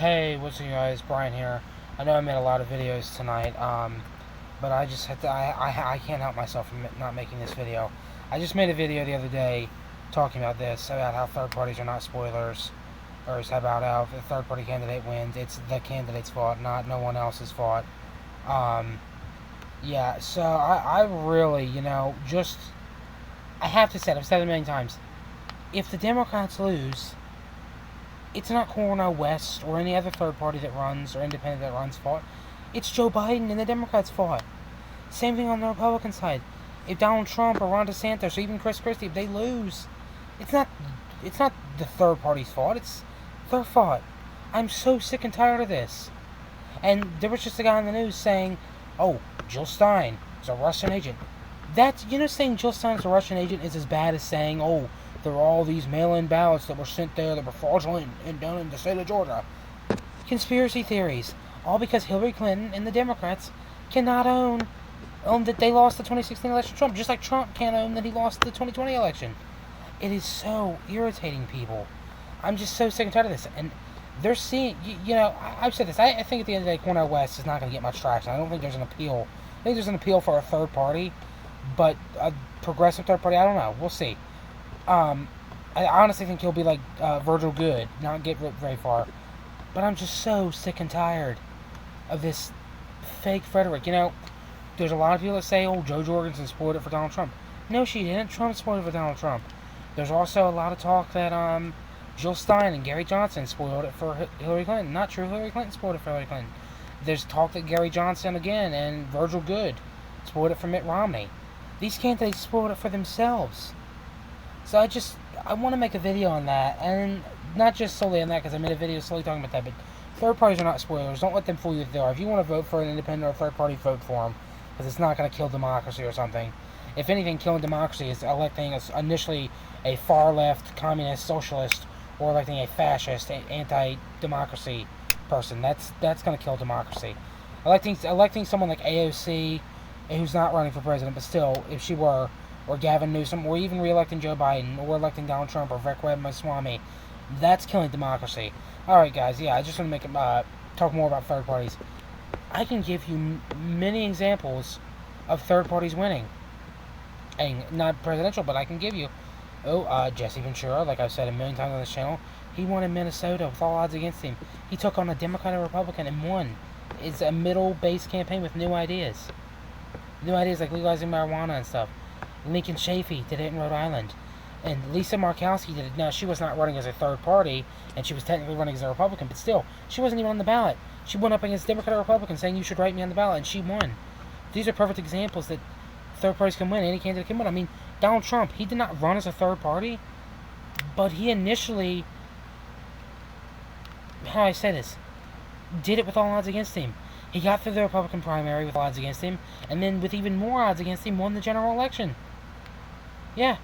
Hey, what's up, guys? Brian here. I know I made a lot of videos tonight, but I just had to. I can't help myself from not making this video. I just made a video the other day talking about this, about how third parties are not spoilers, or about how if the third party candidate wins, it's the candidate's fault, not no one else's fault. Um, yeah. So I really, just I have to say, I've said it a million times. If the Democrats lose, it's not Cornel West or any other third party that runs or independent that runs fault. It's Joe Biden and the Democrats' fault. Same thing on the Republican side. If Donald Trump or Ron DeSantis or even Chris Christie, if they lose, it's not the third party's fault. It's their fault. I'm so sick and tired of this. And there was just a guy on the news saying, "Oh, Jill Stein is a Russian agent." That's, saying Jill Stein is a Russian agent is as bad as saying, "Oh, there were all these mail-in ballots that were sent there that were fraudulent and down in the state of Georgia." Conspiracy theories. All because Hillary Clinton and the Democrats cannot own that they lost the 2016 election to Trump, just like Trump can't own that he lost the 2020 election. It is so irritating, people. I'm just so sick and tired of this. And they're seeing, I've said this. I think at the end of the day, Cornel West is not going to get much traction. I don't think there's an appeal. I think there's an appeal for a third party, but a progressive third party, I don't know. We'll see. I honestly think he'll be like Virgil Good, not get very far. But I'm just so sick and tired of this fake rhetoric. There's a lot of people that say, "Oh, Jo Jorgensen spoiled it for Donald Trump." No, she didn't. Trump spoiled it for Donald Trump. There's also a lot of talk that Jill Stein and Gary Johnson spoiled it for Hillary Clinton. Not true. Hillary Clinton spoiled it for Hillary Clinton. There's talk that Gary Johnson again and Virgil Good spoiled it for Mitt Romney. These candidates spoiled it for themselves. So I want to make a video on that, and not just solely on that, because I made a video solely talking about that, but third parties are not spoilers. Don't let them fool you if they are. If you want to vote for an independent or third party, vote for them, because it's not going to kill democracy or something. If anything, killing democracy is electing initially a far-left, communist, socialist, or electing a fascist, anti-democracy person. That's going to kill democracy. Electing someone like AOC, who's not running for president, but still, if she were, or Gavin Newsom, or even re-electing Joe Biden, or electing Donald Trump, or Vivek Ramaswamy, that's killing democracy. Alright, guys, I just want to talk more about third parties. I can give you many examples of third parties winning. And not presidential, but I can give you. Jesse Ventura, like I've said a million times on this channel, he won in Minnesota with all odds against him. He took on a Democrat and Republican and won. It's a middle-based campaign with new ideas. New ideas like legalizing marijuana and stuff. Lincoln Chafee did it in Rhode Island. And Lisa Murkowski did it. Now, she was not running as a third party, and she was technically running as a Republican, but still, she wasn't even on the ballot. She went up against Democrat or Republican saying, "You should write me on the ballot," and she won. These are perfect examples that third parties can win. Any candidate can win. I mean, Donald Trump, he did not run as a third party, but he initially, how I say this, did it with all odds against him. He got through the Republican primary with odds against him, and then with even more odds against him, won the general election. Yeah.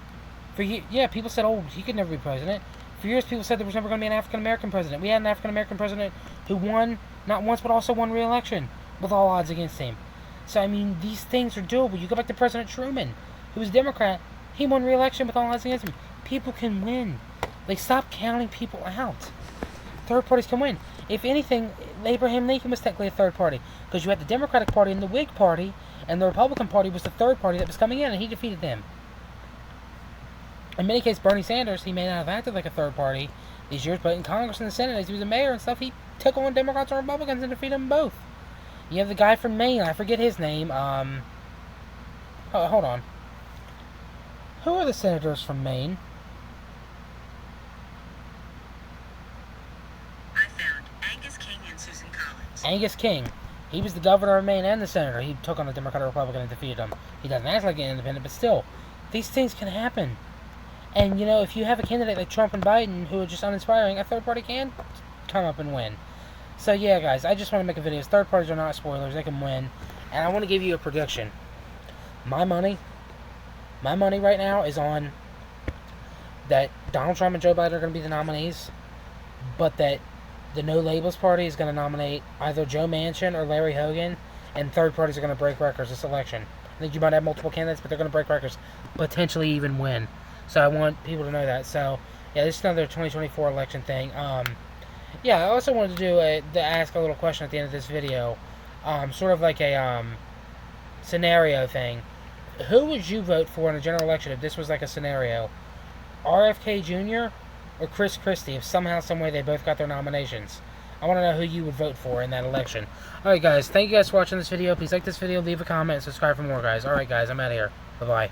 People said, "Oh, he could never be president." For years, people said there was never going to be an African-American president. We had an African-American president who won, not once, but also won re-election with all odds against him. So, I mean, these things are doable. You go back to President Truman, who was a Democrat. He won re-election with all odds against him. People can win. Like, stop counting people out. Third parties can win. If anything, Abraham Lincoln was technically a third party, because you had the Democratic Party and the Whig Party, and the Republican Party was the third party that was coming in, and he defeated them. In many cases, Bernie Sanders, he may not have acted like a third party these years, but in Congress and the Senate, as he was a mayor and stuff, he took on Democrats and Republicans and defeated them both. You have the guy from Maine, I forget his name, hold on. Who are the senators from Maine? I found Angus King and Susan Collins. Angus King. He was the governor of Maine and the senator. He took on a Democrat or Republican and defeated him. He doesn't act like an independent, but still, these things can happen. And, if you have a candidate like Trump and Biden who are just uninspiring, a third party can come up and win. So, yeah, guys, I just want to make a video. Third parties are not spoilers. They can win. And I want to give you a prediction. My money right now is on that Donald Trump and Joe Biden are going to be the nominees, but that the No Labels Party is going to nominate either Joe Manchin or Larry Hogan, and third parties are going to break records this election. I think you might have multiple candidates, but they're going to break records, potentially even win. So I want people to know that. So, yeah, this is another 2024 election thing. Yeah, I also wanted to to ask a little question at the end of this video, sort of like a scenario thing. Who would you vote for in a general election if this was like a scenario? RFK Jr. or Chris Christie? If somehow, some way, they both got their nominations, I want to know who you would vote for in that election. All right, guys. Thank you guys for watching this video. Please like this video, leave a comment, and subscribe for more, guys. All right, guys. I'm out of here. Bye bye.